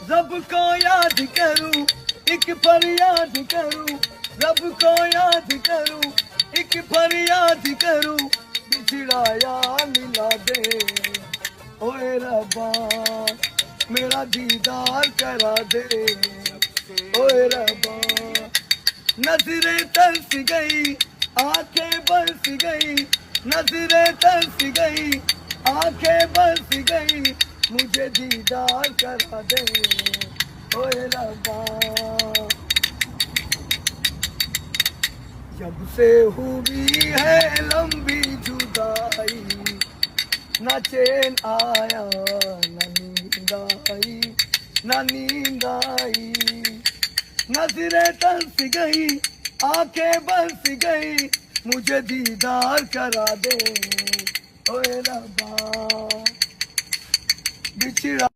रब को याद करूं, एक फरियाद करूं, रब को याद करूं, एक फरियाद करूं, बिछड़ा यार मिला दे। ओए रब्बा मेरा दीदार करा दे। ओए रब्बा नजरें तरस गई, आंखें बरस गई, नजरें तरस गई, आंखें बरस गई, मुझे दीदार करा दे। ओए रब्बा जब से हुई है लंबी जुदाई, न चैन आया न नींद आई, न नींद आई। नजरें तरस गई, आंखें बरस गई, मुझे दीदार करा दे। ओए रब्बा बिछड़ा